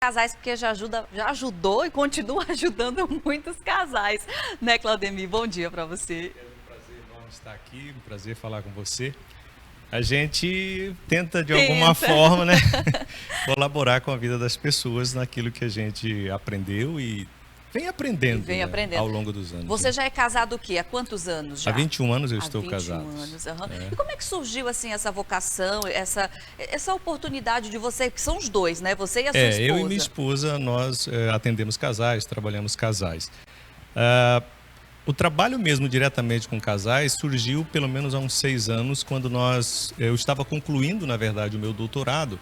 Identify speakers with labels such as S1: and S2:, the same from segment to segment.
S1: Casais, porque já ajudou e continua ajudando muitos casais, né, Claudemir? Bom dia para você.
S2: É um prazer enorme estar aqui, um prazer falar com você. A gente tenta, de alguma forma, né, colaborar com a vida das pessoas naquilo que a gente aprendeu e vem aprendendo,
S1: Vem aprendendo.
S2: ao longo dos anos.
S1: Você já é casado o quê? Há quantos anos já?
S2: Há 21 anos eu
S1: Há
S2: estou
S1: 21
S2: casado.
S1: anos, E como é que surgiu assim essa vocação, essa oportunidade de você, que são os dois, né? Você e a sua esposa.
S2: Eu e minha esposa, nós atendemos casais, trabalhamos casais. O trabalho mesmo diretamente com casais surgiu pelo menos há uns 6 anos, quando eu estava concluindo, na verdade, o meu doutorado,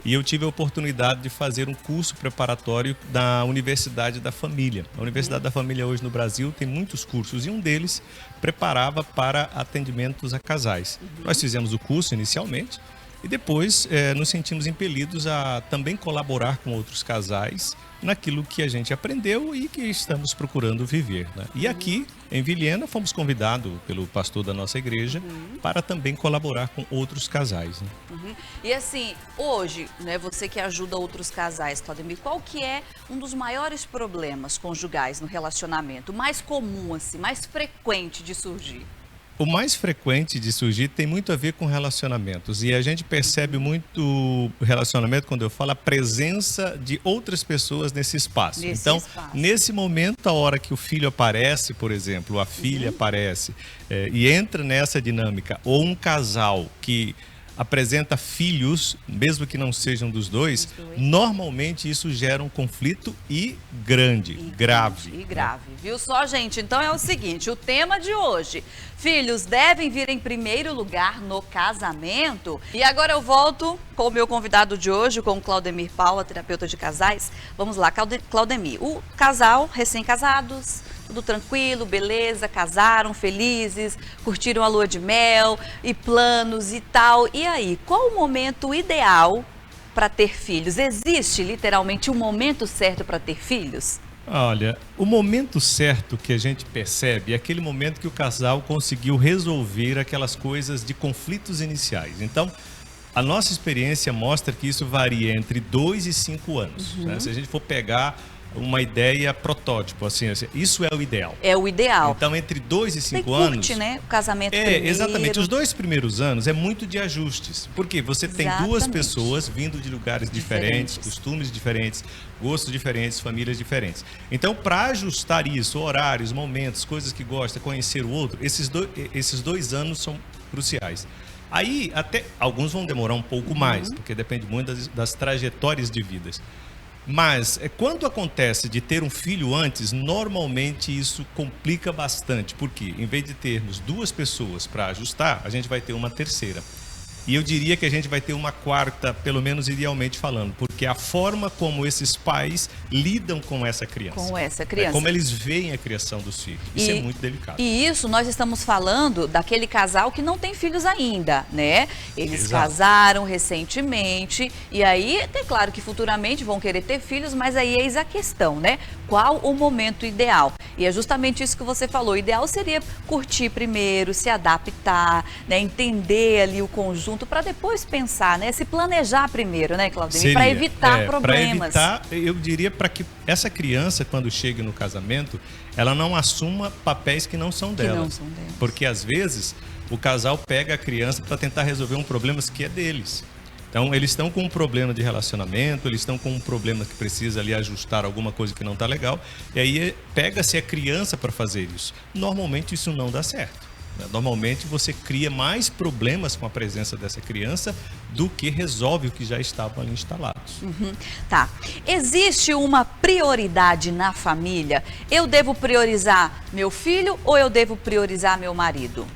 S2: e eu tive a oportunidade de fazer um curso preparatório da Universidade da Família. A Universidade da Família hoje no Brasil tem muitos cursos e um deles preparava para atendimentos a casais. Nós fizemos o curso inicialmente e depois nos sentimos impelidos a também colaborar com outros casais naquilo que a gente aprendeu e que estamos procurando viver, né? E aqui em Vilhena fomos convidados pelo pastor da nossa igreja para também colaborar com outros casais, né?
S1: E assim, hoje, né, você que ajuda outros casais, Claudemir, qual que é um dos maiores problemas conjugais no relacionamento, mais comum assim, mais frequente de surgir?
S2: O mais frequente de surgir tem muito a ver com relacionamentos. E a gente percebe muito relacionamento quando eu falo a presença de outras pessoas nesse espaço. Nesse momento, a hora que o filho aparece, por exemplo, a filha aparece e entra nessa dinâmica, ou um casal que apresenta filhos, mesmo que não sejam dos dois, normalmente isso gera um conflito grave.
S1: E grave, viu só, gente? Então é o seguinte, o tema de hoje: filhos devem vir em primeiro lugar no casamento? E agora eu volto com o meu convidado de hoje, com o Claudemir Paula, terapeuta de casais. Vamos lá, Claudemir, o casal, recém-casados, tudo tranquilo, beleza, casaram, felizes, curtiram a lua de mel e planos e tal. E aí, qual o momento ideal para ter filhos? Existe literalmente um momento certo para ter filhos?
S2: Olha, o momento certo que a gente percebe é aquele momento que o casal conseguiu resolver aquelas coisas de conflitos iniciais. Então, a nossa experiência mostra que isso varia entre 2 e 5 anos, né? Se a gente for pegar uma ideia protótipo, assim, isso é o ideal.
S1: É o ideal.
S2: Então, entre 2 e 5 anos...
S1: Curte, né? O casamento primeiro.
S2: Exatamente. Os 2 primeiros anos é muito de ajustes. Porque você tem duas pessoas vindo de lugares diferentes, costumes diferentes, gostos diferentes, famílias diferentes. Então, para ajustar isso, horários, momentos, coisas que gosta, conhecer o outro, esses 2 anos são cruciais. Aí, até alguns vão demorar um pouco mais, porque depende muito das trajetórias de vidas. Mas quando acontece de ter um filho antes, normalmente isso complica bastante, porque em vez de termos 2 pessoas para ajustar, a gente vai ter uma terceira. E eu diria que a gente vai ter uma quarta, pelo menos idealmente falando, porque a forma como esses pais lidam com essa criança. Como eles veem a criação dos filhos. Isso é muito delicado.
S1: E isso nós estamos falando daquele casal que não tem filhos ainda, né? Eles casaram recentemente e aí, é claro que futuramente vão querer ter filhos, mas aí eis a questão, né? Qual o momento ideal? E é justamente isso que você falou. O ideal seria curtir primeiro, se adaptar, né? Entender ali o conjunto, para depois pensar, né? Se planejar primeiro, né, Claudemir? Para evitar problemas.
S2: Para evitar, eu diria, para que essa criança, quando chegue no casamento, ela não assuma papéis que não são dela. Porque, às vezes, o casal pega a criança para tentar resolver um problema que é deles. Então, eles estão com um problema de relacionamento, eles estão com um problema que precisa ali ajustar alguma coisa que não está legal, e aí pega-se a criança para fazer isso. Normalmente, isso não dá certo. Normalmente você cria mais problemas com a presença dessa criança do que resolve o que já estavam ali instalados.
S1: Tá. Existe uma prioridade na família? Eu devo priorizar meu filho ou eu devo priorizar meu marido?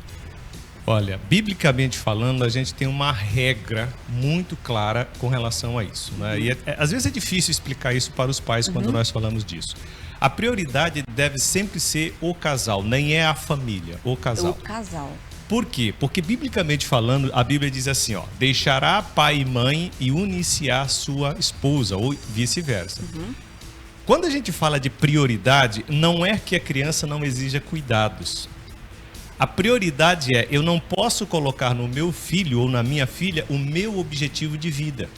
S2: Olha, biblicamente falando, a gente tem uma regra muito clara com relação a isso, né? E às vezes é difícil explicar isso para os pais quando nós falamos disso. A prioridade deve sempre ser o casal, nem é a família, o casal.
S1: O casal.
S2: Por quê? Porque, biblicamente falando, a Bíblia diz assim, ó: deixará pai e mãe e unir-se-á sua esposa, ou vice-versa. Quando a gente fala de prioridade, não é que a criança não exija cuidados. A prioridade é, eu não posso colocar no meu filho ou na minha filha o meu objetivo de vida.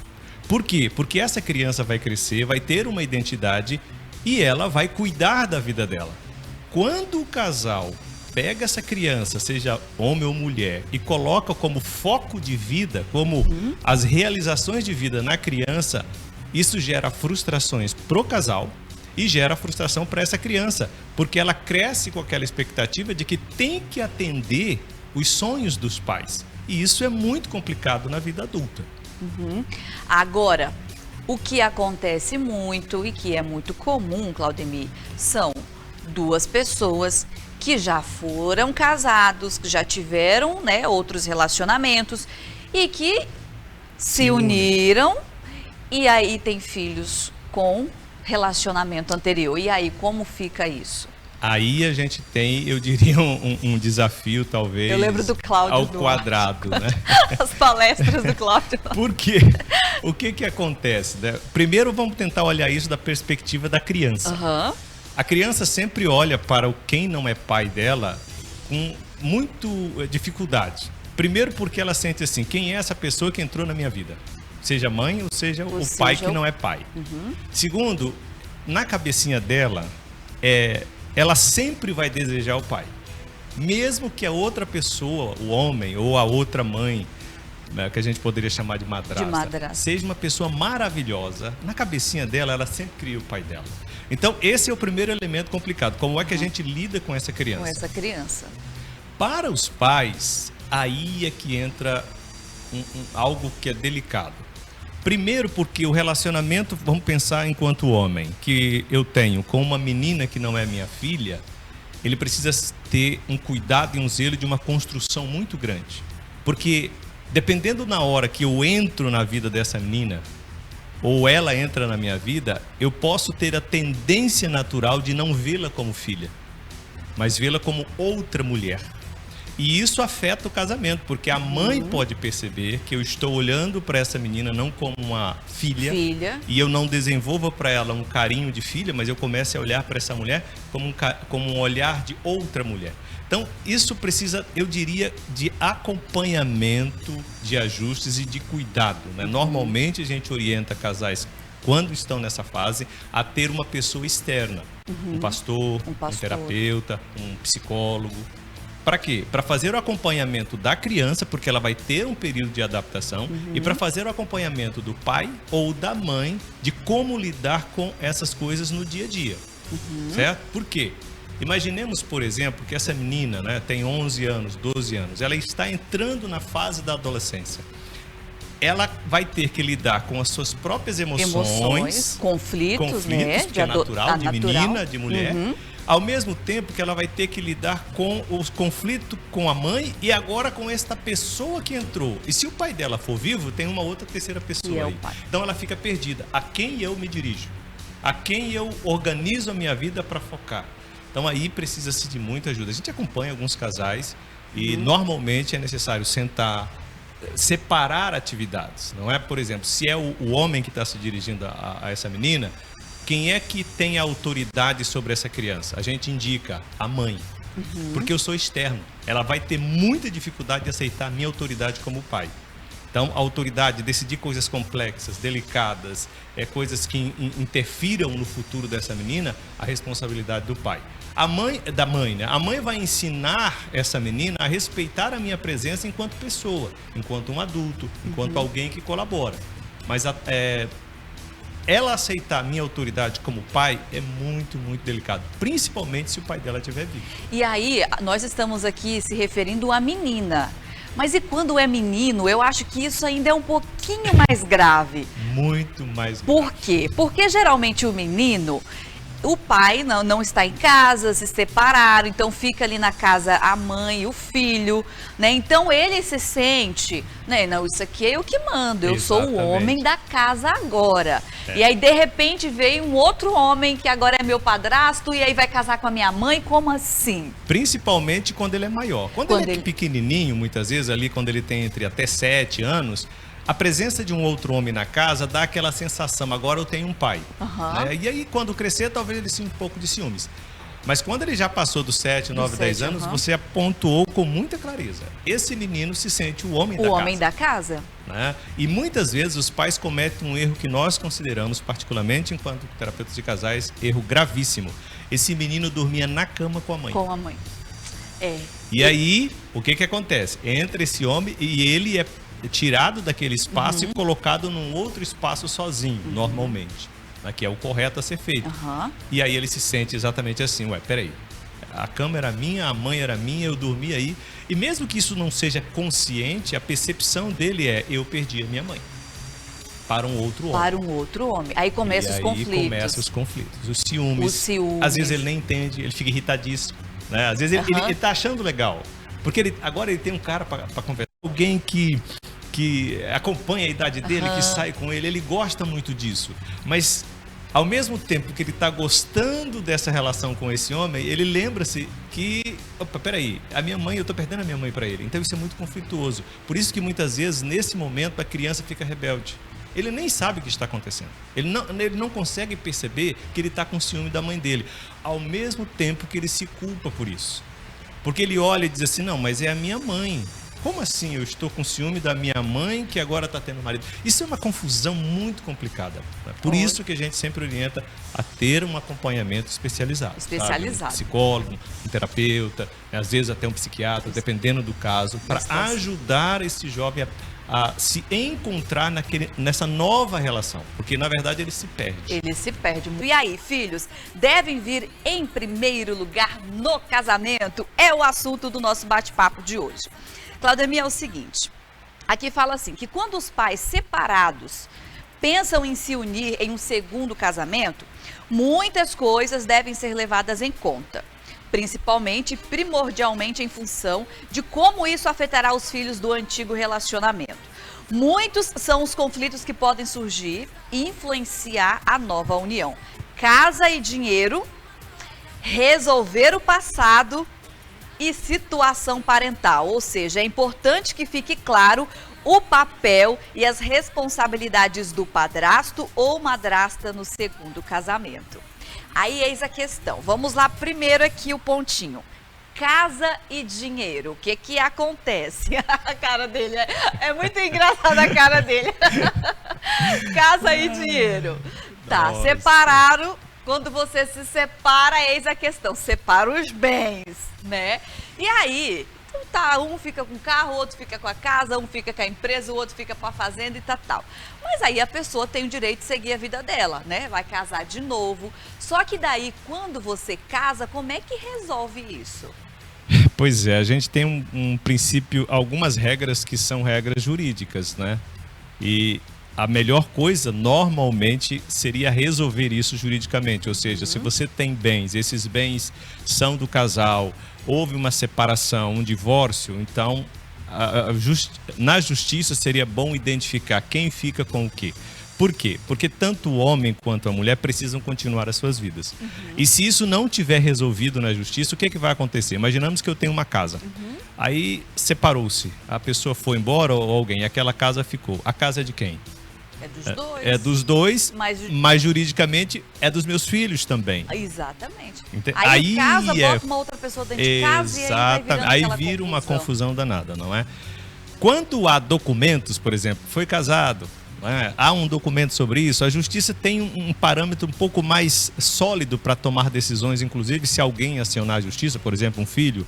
S2: Por quê? Porque essa criança vai crescer, vai ter uma identidade e ela vai cuidar da vida dela. Quando o casal pega essa criança, seja homem ou mulher, e coloca como foco de vida, como as realizações de vida na criança, isso gera frustrações pro casal e gera frustração para essa criança, porque ela cresce com aquela expectativa de que tem que atender os sonhos dos pais. E isso é muito complicado na vida adulta.
S1: Agora, o que acontece muito e que é muito comum, Claudemir, são duas pessoas que já foram casados, que já tiveram, né, outros relacionamentos e que se uniram e aí tem filhos com relacionamento anterior. E aí, como fica isso?
S2: Aí a gente tem, eu diria, um desafio, talvez,
S1: eu lembro do Cláudio
S2: ao quadrado, né?
S1: As palestras do Cláudio.
S2: Por quê? O que acontece, né? Primeiro, vamos tentar olhar isso da perspectiva da criança. A criança sempre olha para quem não é pai dela com muito dificuldade. Primeiro porque ela sente assim, quem é essa pessoa que entrou na minha vida? Seja mãe ou seja o pai que não é pai. Segundo, na cabecinha dela, ela sempre vai desejar o pai. Mesmo que a outra pessoa, o homem ou a outra mãe, né, que a gente poderia chamar de madrasta, seja uma pessoa maravilhosa, na cabecinha dela, ela sempre cria o pai dela. Então, esse é o primeiro elemento complicado. Como é que a gente lida com essa criança?
S1: Com essa criança.
S2: Para os pais, aí é que entra algo que é delicado. Primeiro porque o relacionamento, vamos pensar enquanto homem, que eu tenho com uma menina que não é minha filha, ele precisa ter um cuidado e um zelo de uma construção muito grande. Porque dependendo na hora que eu entro na vida dessa menina, ou ela entra na minha vida, eu posso ter a tendência natural de não vê-la como filha, mas vê-la como outra mulher. E isso afeta o casamento, porque a mãe pode perceber que eu estou olhando para essa menina não como uma filha, e eu não desenvolvo para ela um carinho de filha, mas eu começo a olhar para essa mulher como um olhar de outra mulher. Então, isso precisa, eu diria, de acompanhamento, de ajustes e de cuidado, né? Normalmente, a gente orienta casais, quando estão nessa fase, a ter uma pessoa externa. Um pastor, um terapeuta, um psicólogo. Para quê? Para fazer o acompanhamento da criança, porque ela vai ter um período de adaptação, e para fazer o acompanhamento do pai ou da mãe de como lidar com essas coisas no dia a dia. Certo? Por quê? Imaginemos, por exemplo, que essa menina, né, tem 11 anos, 12 anos, ela está entrando na fase da adolescência. Ela vai ter que lidar com as suas próprias emoções,
S1: conflitos, né?
S2: Que é natural, de menina, de mulher, ao mesmo tempo que ela vai ter que lidar com os conflitos com a mãe e agora com esta pessoa que entrou. E se o pai dela for vivo, tem uma outra terceira pessoa aí. Então ela fica perdida. A quem eu me dirijo? A quem eu organizo a minha vida para focar? Então aí precisa-se de muita ajuda. A gente acompanha alguns casais e normalmente é necessário sentar, separar atividades. Não é, por exemplo, se é o homem que está se dirigindo a essa menina, quem é que tem a autoridade sobre essa criança? A gente indica a mãe, porque eu sou externo. Ela vai ter muita dificuldade de aceitar a minha autoridade como pai. Então, a autoridade de decidir coisas complexas, delicadas, coisas que interfiram no futuro dessa menina, a responsabilidade do pai. A mãe, né? A mãe vai ensinar essa menina a respeitar a minha presença enquanto pessoa, enquanto um adulto, enquanto alguém que colabora. Mas ela aceitar a minha autoridade como pai é muito, muito delicado, principalmente se o pai dela estiver vivo.
S1: E aí, nós estamos aqui se referindo à menina. Mas e quando é menino, eu acho que isso ainda é um pouquinho mais grave.
S2: Muito mais grave.
S1: Por quê? Porque geralmente o menino, o pai não está em casa, se separaram, então fica ali na casa a mãe e o filho, né? Então ele se sente, né? Não, isso aqui é eu que mando, eu sou o homem da casa agora. E aí de repente veio um outro homem que agora é meu padrasto e aí vai casar com a minha mãe, como assim?
S2: Principalmente quando ele é maior. Quando ele é pequenininho, muitas vezes ali quando ele tem entre até 7 anos, a presença de um outro homem na casa dá aquela sensação, agora eu tenho um pai. Né? E aí, quando crescer, talvez ele sinta um pouco de ciúmes. Mas quando ele já passou dos 7, 9, 10 anos, você apontou com muita clareza. Esse menino se sente o homem da casa.
S1: O homem da casa.
S2: Né? E muitas vezes os pais cometem um erro que nós consideramos, particularmente enquanto terapeutas de casais, erro gravíssimo. Esse menino dormia na cama com a mãe.
S1: Com a mãe.
S2: E aí, o que acontece? Entra esse homem e ele é tirado daquele espaço e colocado num outro espaço sozinho, normalmente. Que é o correto a ser feito. E aí ele se sente exatamente assim, peraí, a cama era minha, a mãe era minha, eu dormi aí. E mesmo que isso não seja consciente, a percepção dele é, eu perdi a minha mãe. Para um outro homem.
S1: Para um outro homem. Aí começam os conflitos.
S2: Aí começam os conflitos, os ciúmes. Às vezes ele nem entende, ele fica irritadíssimo. Né? Às vezes ele tá achando legal. Porque agora ele tem um cara para conversar. Alguém que acompanha a idade dele, que sai com ele gosta muito disso. Mas, ao mesmo tempo que ele está gostando dessa relação com esse homem, ele lembra-se que, peraí, a minha mãe, eu estou perdendo a minha mãe para ele. Então isso é muito conflituoso. Por isso que muitas vezes, nesse momento, a criança fica rebelde. Ele nem sabe o que está acontecendo. Ele não consegue perceber que ele está com ciúme da mãe dele. Ao mesmo tempo que ele se culpa por isso. Porque ele olha e diz assim, não, mas é a minha mãe. Como assim eu estou com ciúme da minha mãe que agora está tendo marido? Isso é uma confusão muito complicada. Né? Por isso que a gente sempre orienta a ter um acompanhamento especializado. Sabe? Um psicólogo, um terapeuta, às vezes até um psiquiatra, dependendo do caso, para ajudar esse jovem a se encontrar nessa nova relação. Porque, na verdade, ele se perde.
S1: Ele se perde. E aí, filhos, devem vir em primeiro lugar no casamento? É o assunto do nosso bate-papo de hoje. Claudemir, é o seguinte, aqui fala assim, que quando os pais separados pensam em se unir em um segundo casamento, muitas coisas devem ser levadas em conta, principalmente, primordialmente em função de como isso afetará os filhos do antigo relacionamento. Muitos são os conflitos que podem surgir e influenciar a nova união. Casa e dinheiro, resolver o passado e situação parental, ou seja, é importante que fique claro o papel e as responsabilidades do padrasto ou madrasta no segundo casamento. Aí eis a questão, vamos lá primeiro aqui o pontinho. Casa e dinheiro, o que acontece? A cara dele, é muito engraçada a cara dele. Casa e dinheiro. Tá, nossa. Separaram. Quando você se separa, eis a questão, separa os bens, né? E aí, tá, um fica com o carro, o outro fica com a casa, um fica com a empresa, o outro fica com a fazenda e tal. Mas aí a pessoa tem o direito de seguir a vida dela, né? Vai casar de novo. Só que daí, quando você casa, como é que resolve isso?
S2: Pois é, a gente tem um princípio, algumas regras que são regras jurídicas, né? E a melhor coisa, normalmente, seria resolver isso juridicamente. Ou seja, se você tem bens, esses bens são do casal, houve uma separação, um divórcio, então, na justiça seria bom identificar quem fica com o quê. Por quê? Porque tanto o homem quanto a mulher precisam continuar as suas vidas. E se isso não tiver resolvido na justiça, o que vai acontecer? Imaginamos que eu tenho uma casa. Aí separou-se, a pessoa foi embora ou alguém, aquela casa ficou. A casa é de quem?
S1: É dos dois.
S2: É dos dois, mas juridicamente é dos meus filhos também.
S1: Exatamente.
S2: Aí
S1: casa, bota uma outra pessoa dentro de casa e
S2: aí vira uma confusão danada, não é? Quando há documentos, por exemplo, foi casado, há um documento sobre isso, a justiça tem um parâmetro um pouco mais sólido para tomar decisões, inclusive se alguém acionar a justiça, por exemplo, um filho,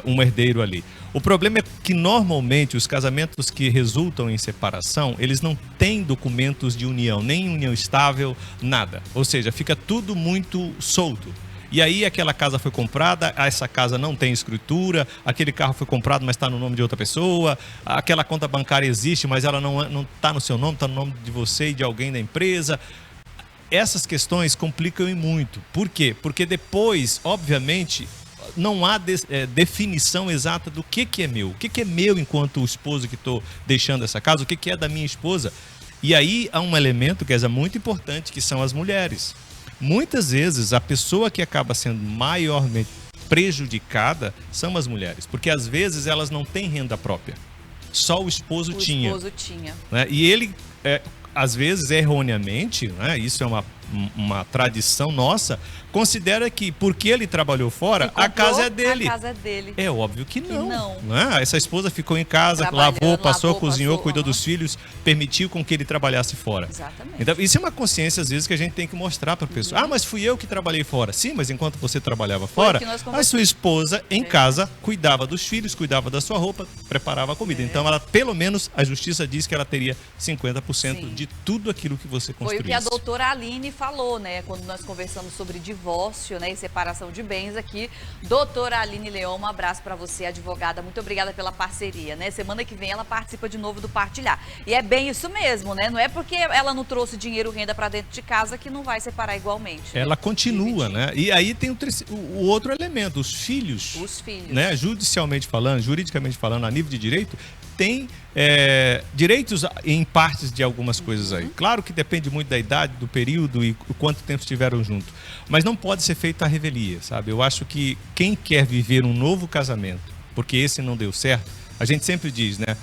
S2: um herdeiro ali. O problema é que normalmente os casamentos que resultam em separação, eles não têm documentos de união, nem união estável, nada. Ou seja, fica tudo muito solto. E aí aquela casa foi comprada, essa casa não tem escritura, aquele carro foi comprado, mas está no nome de outra pessoa, aquela conta bancária existe, mas ela não está no seu nome, está no nome de você e de alguém da empresa. Essas questões complicam muito. Por quê? Porque depois, obviamente, não há definição exata do que é meu. O que é meu enquanto esposo que estou deixando essa casa, o que é da minha esposa. E aí há um elemento que é muito importante, que são as mulheres. Muitas vezes a pessoa que acaba sendo maiormente prejudicada são as mulheres, porque às vezes elas não têm renda própria. Só o esposo tinha.
S1: O esposo tinha.
S2: Né? E ele, às vezes, erroneamente, né? Isso é uma uma tradição nossa, considera que porque ele trabalhou fora, a casa é dele.
S1: A casa é dele.
S2: É óbvio que não.
S1: Não.
S2: É? Essa esposa ficou em casa, lavou, cozinhou, cuidou dos filhos, permitiu com que ele trabalhasse fora.
S1: Exatamente.
S2: Então, isso é uma consciência, às vezes, que a gente tem que mostrar para a pessoa. Ah, mas fui eu que trabalhei fora. Sim, mas enquanto você trabalhava fora, a sua esposa em casa cuidava dos filhos, cuidava da sua roupa, preparava a comida. Então, ela, pelo menos, a justiça diz que ela teria 50% de tudo aquilo que você construísse.
S1: Foi o que a doutora Aline falou, né? Quando nós conversamos sobre divórcio, né, e separação de bens aqui. Doutora Aline Leão, um abraço para você, advogada. Muito obrigada pela parceria, né? Semana que vem ela participa de novo do Partilhar. E é bem isso mesmo, né? Não é porque ela não trouxe dinheiro, renda para dentro de casa que não vai separar igualmente.
S2: Ela continua, né? E aí tem o outro elemento, os filhos.
S1: Os filhos.
S2: Né? Judicialmente falando, juridicamente falando, a nível de direito, tem direitos em partes de algumas coisas aí. Claro que depende muito da idade, do período e o quanto tempo estiveram junto. Mas não pode ser feita a revelia, sabe? Eu acho que quem quer viver um novo casamento, porque esse não deu certo, a gente sempre diz, né?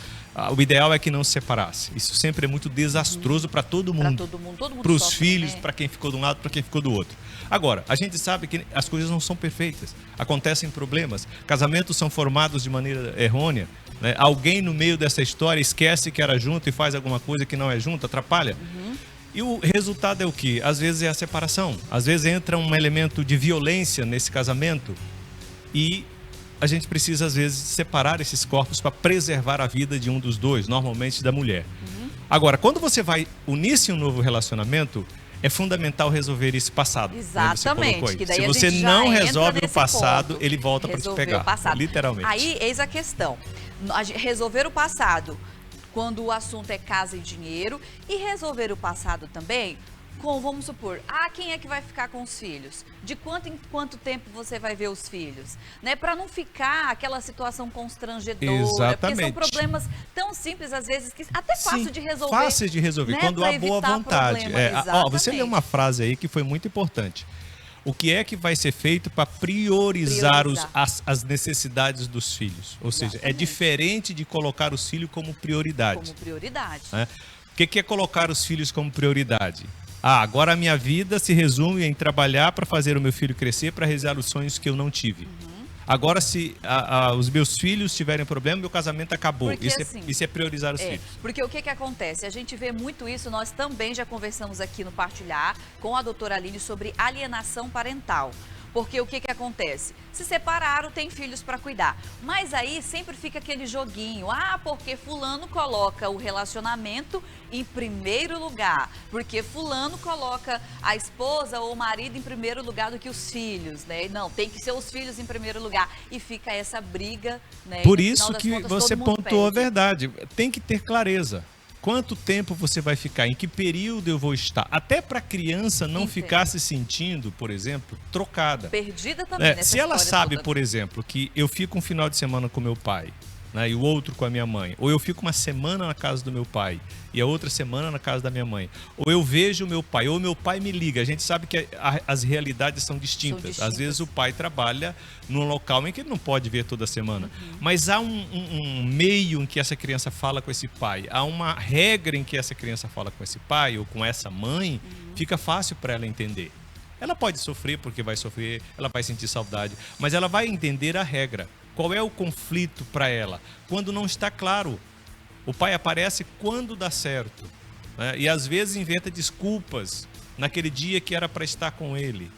S2: O ideal é que não se separasse. Isso sempre é muito desastroso para todo mundo. Para todo mundo. Para os filhos, para quem ficou de um lado, para quem ficou do outro. Agora, a gente sabe que as coisas não são perfeitas. Acontecem problemas. Casamentos são formados de maneira errônea. Né? Alguém no meio dessa história esquece que era junto e faz alguma coisa que não é junto, atrapalha. E o resultado é o quê? Às vezes é a separação. Às vezes entra um elemento de violência nesse casamento e a gente precisa, às vezes, separar esses corpos para preservar a vida de um dos dois, normalmente da mulher. Agora, quando você vai unir-se em um novo relacionamento, é fundamental resolver esse passado.
S1: Exatamente.
S2: Que daí se você não resolve o passado, ele volta para te pegar. Literalmente.
S1: Aí, eis a questão. Resolver o passado quando o assunto é casa e dinheiro, e resolver o passado também com, vamos supor, quem é que vai ficar com os filhos? De quanto em quanto tempo você vai ver os filhos? Né? Para não ficar aquela situação constrangedora.
S2: Exatamente.
S1: Porque são problemas tão simples, às vezes, que até fácil de resolver.
S2: Fácil de resolver, né? Quando há boa vontade. Você leu uma frase aí que foi muito importante. O que é que vai ser feito para priorizar as necessidades dos filhos? Ou seja, é diferente de colocar os filhos como prioridade.
S1: Como prioridade.
S2: Né? O que é colocar os filhos como prioridade? Agora a minha vida se resume em trabalhar para fazer o meu filho crescer, para realizar os sonhos que eu não tive. Agora, se os meus filhos tiverem problema, meu casamento acabou. Isso é priorizar os filhos.
S1: Porque o que acontece? A gente vê muito isso, nós também já conversamos aqui no Partilhar com a doutora Aline sobre alienação parental. Porque o que acontece? Se separaram, tem filhos para cuidar. Mas aí sempre fica aquele joguinho. Porque fulano coloca o relacionamento em primeiro lugar. Porque fulano coloca a esposa ou o marido em primeiro lugar do que os filhos, né? Não, tem que ser os filhos em primeiro lugar. E fica essa briga, né?
S2: Por isso que você pontuou a verdade. Tem que ter clareza. Quanto tempo você vai ficar? Em que período eu vou estar? Até para a criança não ficar se sentindo, por exemplo, trocada.
S1: Perdida também.
S2: Se ela sabe, por exemplo, que eu fico um final de semana com meu pai, né, e o outro com a minha mãe, ou eu fico uma semana na casa do meu pai e a outra semana na casa da minha mãe, ou eu vejo o meu pai, ou meu pai me liga. A gente sabe que as realidades são distintas. Às vezes o pai trabalha num local em que ele não pode ver toda semana. Mas há um meio em que essa criança fala com esse pai, há uma regra em que essa criança fala com esse pai ou com essa mãe, fica fácil para ela entender. Ela pode sofrer porque vai sofrer, ela vai sentir saudade, mas ela vai entender a regra. Qual é o conflito para ela? Quando não está claro. O pai aparece quando dá certo, né? E às vezes inventa desculpas naquele dia que era para estar com ele.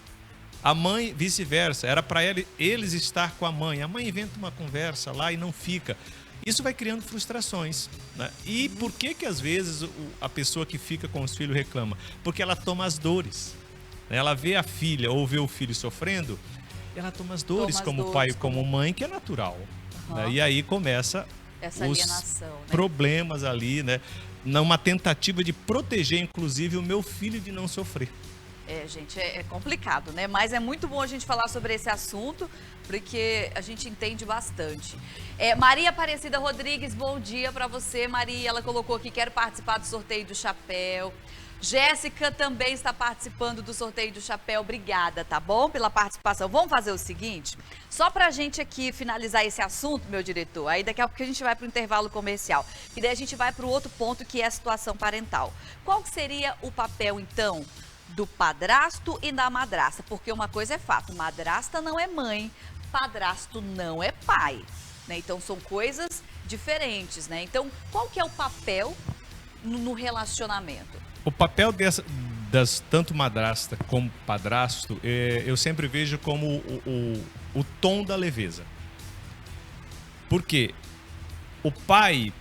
S2: A mãe, vice-versa, era para eles estar com a mãe. A mãe inventa uma conversa lá e não fica. Isso vai criando frustrações, né? E por que às vezes a pessoa que fica com os filhos reclama? Porque ela toma as dores. Ela vê a filha ou vê o filho sofrendo, ela toma as dores como pai e como mãe, que é natural. Né? E aí começa
S1: essa alienação, né?
S2: Problemas ali, né? Numa tentativa de proteger, inclusive, o meu filho de não sofrer.
S1: Gente, é complicado, né? Mas é muito bom a gente falar sobre esse assunto, porque a gente entende bastante. Maria Aparecida Rodrigues, bom dia para você, Maria. Ela colocou aqui, quero participar do sorteio do chapéu. Jéssica também está participando do sorteio do chapéu. Obrigada, tá bom? Pela participação. Vamos fazer o seguinte, só pra gente aqui finalizar esse assunto, meu diretor, aí daqui a pouco a gente vai pro intervalo comercial, e daí a gente vai pro outro ponto, que é a situação parental. Qual seria o papel, então, do padrasto e da madrasta, porque uma coisa é fato, madrasta não é mãe, padrasto não é pai, né? Então são coisas diferentes, né? Então qual que é o papel no relacionamento?
S2: O papel das tanto madrasta como padrasto, eu sempre vejo como o tom da leveza. Por quê? O pai,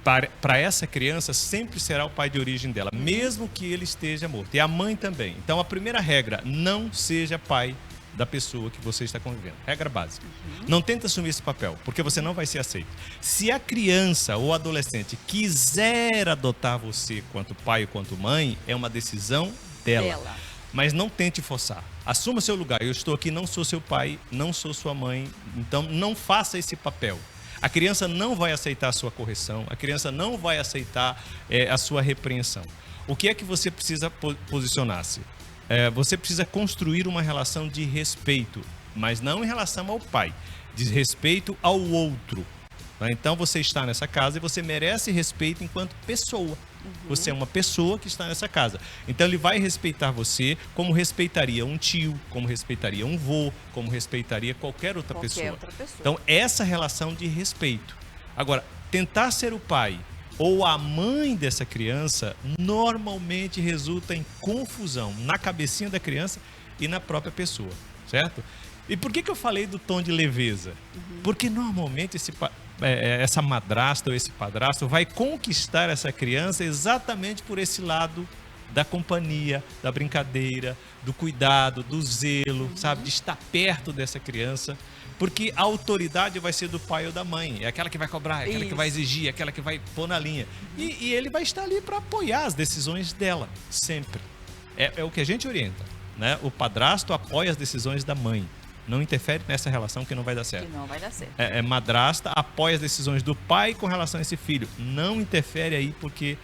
S2: para essa criança, sempre será o pai de origem dela, mesmo que ele esteja morto. E a mãe também. Então, a primeira regra, não seja pai da pessoa que você está convivendo. Regra básica. Não tenta assumir esse papel, porque você não vai ser aceito. Se a criança ou adolescente quiser adotar você quanto pai ou quanto mãe, é uma decisão dela. Mas não tente forçar. Assuma seu lugar. Eu estou aqui, não sou seu pai, não sou sua mãe. Então, não faça esse papel. A criança não vai aceitar a sua correção. A criança não vai aceitar a sua repreensão. O que é que você precisa posicionar-se? Você precisa construir uma relação de respeito, mas não em relação ao pai, de respeito ao outro. Então você está nessa casa e você merece respeito enquanto pessoa. Você é uma pessoa que está nessa casa. Então ele vai respeitar você como respeitaria um tio, como respeitaria um vô, como respeitaria qualquer outra pessoa. Então essa relação de respeito. Agora, tentar ser o pai ou a mãe dessa criança normalmente resulta em confusão na cabecinha da criança e na própria pessoa, certo? E por que eu falei do tom de leveza? Porque normalmente essa madrasta ou esse padrasto vai conquistar essa criança exatamente por esse lado da companhia, da brincadeira, do cuidado, do zelo, sabe? De estar perto dessa criança. Porque a autoridade vai ser do pai ou da mãe. É aquela que vai cobrar, é aquela que vai exigir, é aquela que vai pôr na linha. E ele vai estar ali para apoiar as decisões dela, sempre. É o que a gente orienta, né? O padrasto apoia as decisões da mãe. Não interfere nessa relação que não vai dar certo.
S1: Que não vai dar certo.
S2: Madrasta apoia as decisões do pai com relação a esse filho. Não interfere aí porque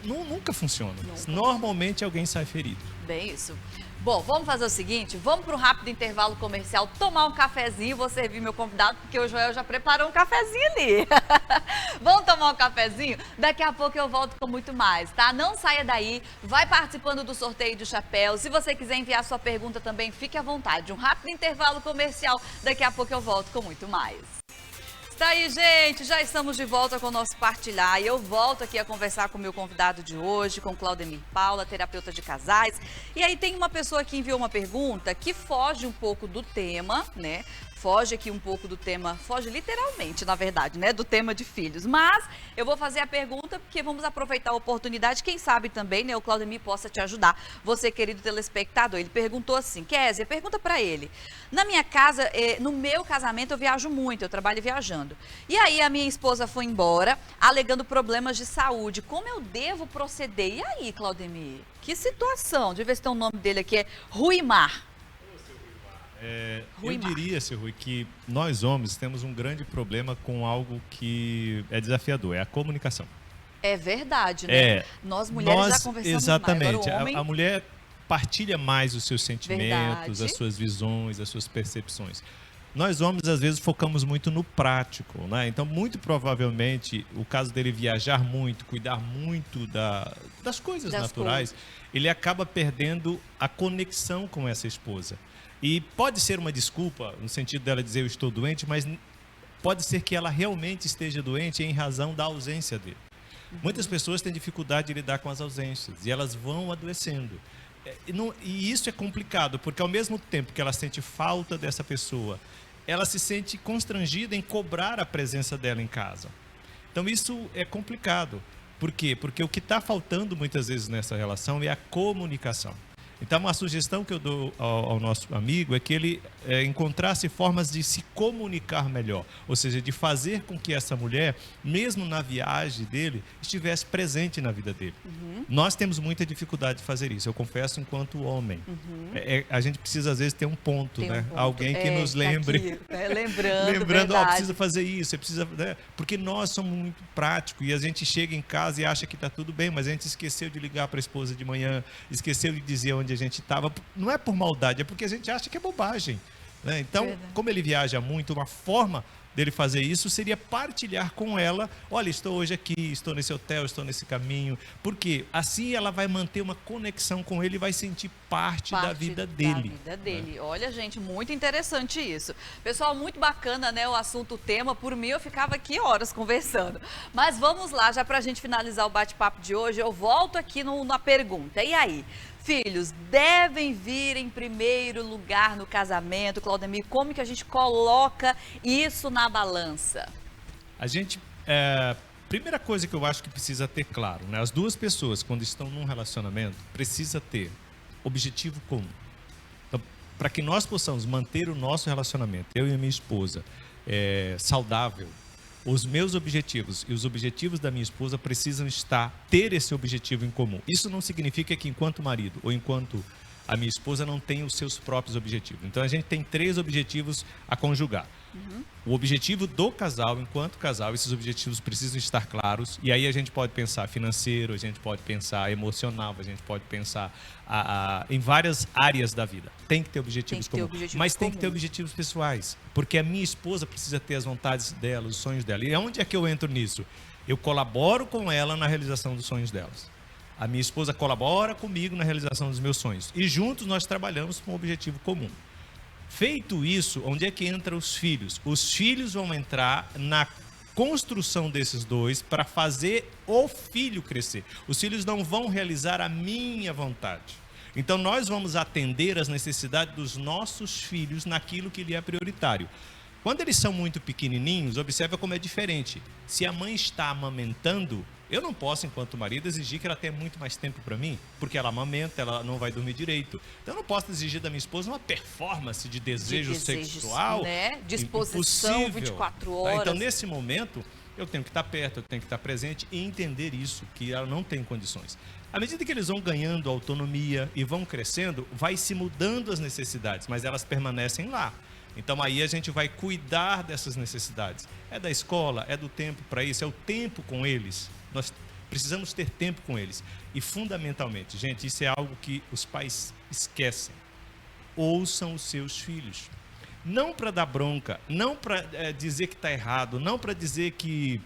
S2: nunca funciona. Normalmente alguém sai ferido.
S1: Bem isso. Bom, vamos fazer o seguinte, vamos para um rápido intervalo comercial, tomar um cafezinho, vou servir meu convidado, porque o Joel já preparou um cafezinho ali. Vamos tomar um cafezinho? Daqui a pouco eu volto com muito mais, tá? Não saia daí, vai participando do sorteio do chapéu. Se você quiser enviar sua pergunta também, fique à vontade. Um rápido intervalo comercial, daqui a pouco eu volto com muito mais. Está aí, gente, já estamos de volta com o nosso Partilhar e eu volto aqui a conversar com o meu convidado de hoje, com Claudemir Paula, terapeuta de casais. E aí tem uma pessoa que enviou uma pergunta que foge um pouco do tema, né? Foge aqui um pouco do tema, foge literalmente, na verdade, né? Do tema de filhos. Mas eu vou fazer a pergunta porque vamos aproveitar a oportunidade. Quem sabe também, né? O Claudemir possa te ajudar. Você, querido telespectador, ele perguntou assim, Kézia, pergunta pra ele. Na minha casa, no meu casamento eu viajo muito, eu trabalho viajando. E aí a minha esposa foi embora, alegando problemas de saúde. Como eu devo proceder? E aí, Claudemir? Que situação? Deixa eu ver se tem o nome dele aqui, é Ruimar.
S2: Eu diria, seu Rui, que nós homens temos um grande problema com algo que é desafiador, é a comunicação.
S1: É verdade, né? Nós mulheres já conversamos
S2: exatamente,
S1: mais. Homem...
S2: a mulher partilha mais os seus sentimentos,
S1: Verdade.
S2: as suas visões, as suas percepções. Nós homens, às vezes, focamos muito no prático, né? Então, muito provavelmente, o caso dele viajar muito, cuidar muito das coisas naturais, ele acaba perdendo a conexão com essa esposa. E pode ser uma desculpa, no sentido dela dizer eu estou doente, mas pode ser que ela realmente esteja doente em razão da ausência dele. Muitas pessoas têm dificuldade de lidar com as ausências e elas vão adoecendo. E isso é complicado, porque ao mesmo tempo que ela sente falta dessa pessoa, ela se sente constrangida em cobrar a presença dela em casa. Então isso é complicado. Por quê? Porque o que está faltando muitas vezes nessa relação é a comunicação. Então, uma sugestão que eu dou ao nosso amigo é que ele encontrasse formas de se comunicar melhor. Ou seja, de fazer com que essa mulher, mesmo na viagem dele, estivesse presente na vida dele. Nós temos muita dificuldade de fazer isso, eu confesso, enquanto homem. A gente precisa, às vezes, ter um ponto, né? Alguém que nos lembre. Lembrando, precisa fazer isso, precisa, né? Porque nós somos muito práticos e a gente chega em casa e acha que está tudo bem, mas a gente esqueceu de ligar para a esposa de manhã, esqueceu de dizer onde a gente estava. Não é por maldade, é porque a gente acha que é bobagem, né? Então, como ele viaja muito, uma forma dele fazer isso seria partilhar com ela, olha, estou hoje aqui, estou nesse hotel, estou nesse caminho, porque assim ela vai manter uma conexão com ele e vai sentir parte da vida dele.
S1: Olha, gente, muito interessante isso. Pessoal, muito bacana, né, o assunto, o tema. Por mim, eu ficava aqui horas conversando. Mas vamos lá, já para a gente finalizar o bate-papo de hoje, eu volto aqui na pergunta. E aí? Filhos devem vir em primeiro lugar no casamento, Claudemir? Como que a gente coloca isso na balança?
S2: A gente, primeira coisa que eu acho que precisa ter claro, né? As duas pessoas, quando estão num relacionamento, precisa ter objetivo comum. Então, para que nós possamos manter o nosso relacionamento, eu e a minha esposa, saudável, os meus objetivos e os objetivos da minha esposa precisam ter esse objetivo em comum. Isso não significa que enquanto marido ou enquanto a minha esposa não tem os seus próprios objetivos. Então a gente tem 3 objetivos a conjugar. O objetivo do casal, enquanto casal, esses objetivos precisam estar claros. E aí a gente pode pensar financeiro, a gente pode pensar emocional, a gente pode pensar em várias áreas da vida. Tem que ter objetivos comuns, mas tem que ter objetivos pessoais. Porque a minha esposa precisa ter as vontades dela, os sonhos dela. E onde é que eu entro nisso? Eu colaboro com ela na realização dos sonhos delas. A minha esposa colabora comigo na realização dos meus sonhos. E juntos nós trabalhamos com um objetivo comum. Feito isso, onde é que entram os filhos? Os filhos vão entrar na construção desses dois para fazer o filho crescer. Os filhos não vão realizar a minha vontade. Então nós vamos atender às necessidades dos nossos filhos naquilo que lhe é prioritário. Quando eles são muito pequenininhos, observa como é diferente. Se a mãe está amamentando, eu não posso, enquanto marido, exigir que ela tenha muito mais tempo para mim, porque ela amamenta, ela não vai dormir direito. Então eu não posso exigir da minha esposa uma performance de desejo sexual,
S1: né? Disposição
S2: impossível.
S1: 24 horas.
S2: Então nesse momento, eu tenho que estar perto, eu tenho que estar presente e entender isso, que ela não tem condições. À medida que eles vão ganhando autonomia e vão crescendo, vai se mudando as necessidades, mas elas permanecem lá. Então aí a gente vai cuidar dessas necessidades. É da escola, é do tempo para isso, é o tempo com eles. Nós precisamos ter tempo com eles. E fundamentalmente, gente, isso é algo que os pais esquecem. Ouçam os seus filhos. Não para dar bronca, não para dizer que está errado, não para dizer que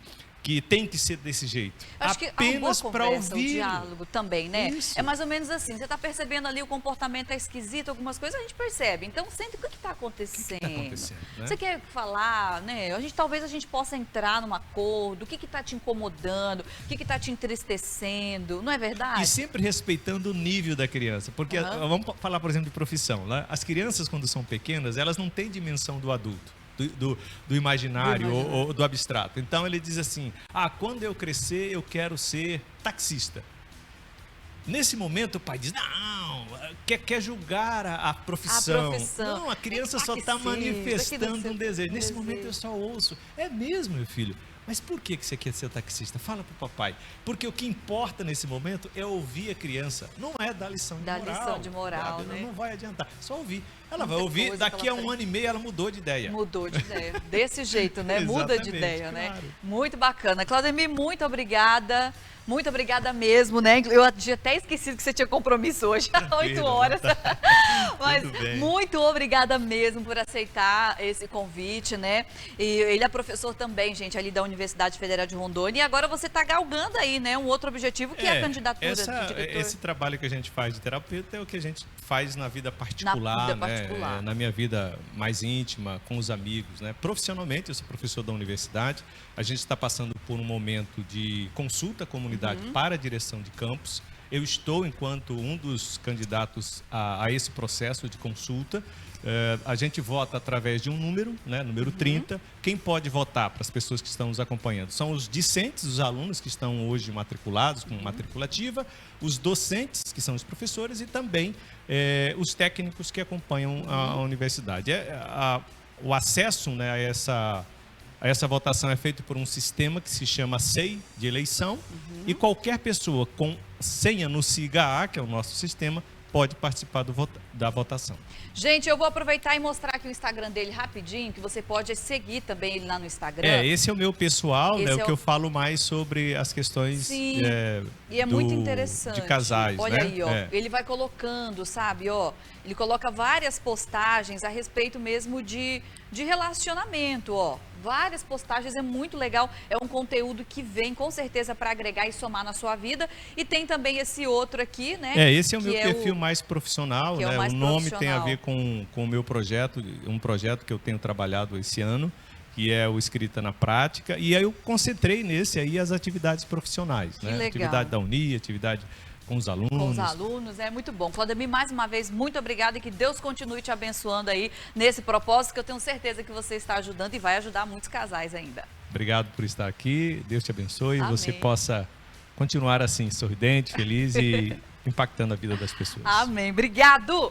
S2: tem que ser desse jeito.
S1: Acho
S2: apenas para ouvir.
S1: O diálogo também, né?
S2: Isso.
S1: É mais ou menos assim, você está percebendo ali o comportamento é esquisito, algumas coisas a gente percebe. Então, sente o que está acontecendo.
S2: O que está acontecendo, né?
S1: Você quer falar, né? Talvez a gente possa entrar num acordo, o que está te incomodando, o que está te entristecendo, não é verdade?
S2: E sempre respeitando o nível da criança, porque vamos falar, por exemplo, de profissão, né? As crianças, quando são pequenas, elas não têm dimensão do adulto. Do imaginário ou do abstrato. Então ele diz assim, quando eu crescer eu quero ser taxista. Nesse momento o pai diz, não, quer julgar a profissão. Não, a criança só está manifestando um desejo. Nesse momento eu só ouço, é mesmo, meu filho? Mas por que você quer ser taxista? Fala para o papai. Porque o que importa nesse momento é ouvir a criança. Não é dar lição de moral. Dar lição de moral, né? Não vai adiantar. Só ouvir. Ela vai ouvir, daqui a 1 ano e meio ela mudou de ideia.
S1: Mudou de ideia. Desse jeito, né? Muda de ideia, né? Muito bacana. Claudemir, muito obrigada. Muito obrigada mesmo, né? Eu tinha até esquecido que você tinha compromisso hoje, às 8 horas. Mas muito obrigada mesmo por aceitar esse convite, né? E ele é professor também, gente, ali da Universidade Federal de Rondônia. E agora você está galgando aí, né? Um outro objetivo que é a candidatura de diretor.
S2: Esse trabalho que a gente faz de terapeuta é o que a gente faz na vida particular, né? Na minha vida mais íntima, com os amigos, né? Profissionalmente, eu sou professor da universidade. A gente está passando por um momento de consulta comunitária para a direção de campus. Eu estou, enquanto um dos candidatos a esse processo de consulta. A gente vota através de um número, né, número 30. Quem pode votar para as pessoas que estão nos acompanhando? São os discentes, os alunos que estão hoje matriculados com matrícula ativa, os docentes, que são os professores, e também os técnicos que acompanham a universidade. O acesso, né, a essa votação é feito por um sistema que se chama SEI, de eleição, e qualquer pessoa com senha no SIGA-A, que é o nosso sistema, pode participar da votação.
S1: Gente, eu vou aproveitar e mostrar aqui o Instagram dele rapidinho, que você pode seguir também ele lá no Instagram.
S2: Esse é o meu pessoal, né, o que eu falo mais sobre as questões
S1: E é muito interessante.
S2: De casais,
S1: olha
S2: né?
S1: aí, ó. Ele vai colocando, sabe, ó. Ele coloca várias postagens a respeito mesmo de relacionamento, ó. Várias postagens, é muito legal. É um conteúdo que vem com certeza para agregar e somar na sua vida. E tem também esse outro aqui, né?
S2: Esse é o meu perfil mais profissional, né? O nome tem a ver com o meu projeto, um projeto que eu tenho trabalhado esse ano, que é o Escrita na Prática. E aí eu concentrei nesse aí as atividades profissionais, né?
S1: Legal.
S2: Atividade da Uni, atividade com os alunos.
S1: Com os alunos, é muito bom. Claudemir, mais uma vez, muito obrigada e que Deus continue te abençoando aí nesse propósito, que eu tenho certeza que você está ajudando e vai ajudar muitos casais ainda.
S2: Obrigado por estar aqui, Deus te abençoe
S1: Amém.
S2: E você possa continuar assim, sorridente, feliz e impactando a vida das pessoas.
S1: Amém, obrigado!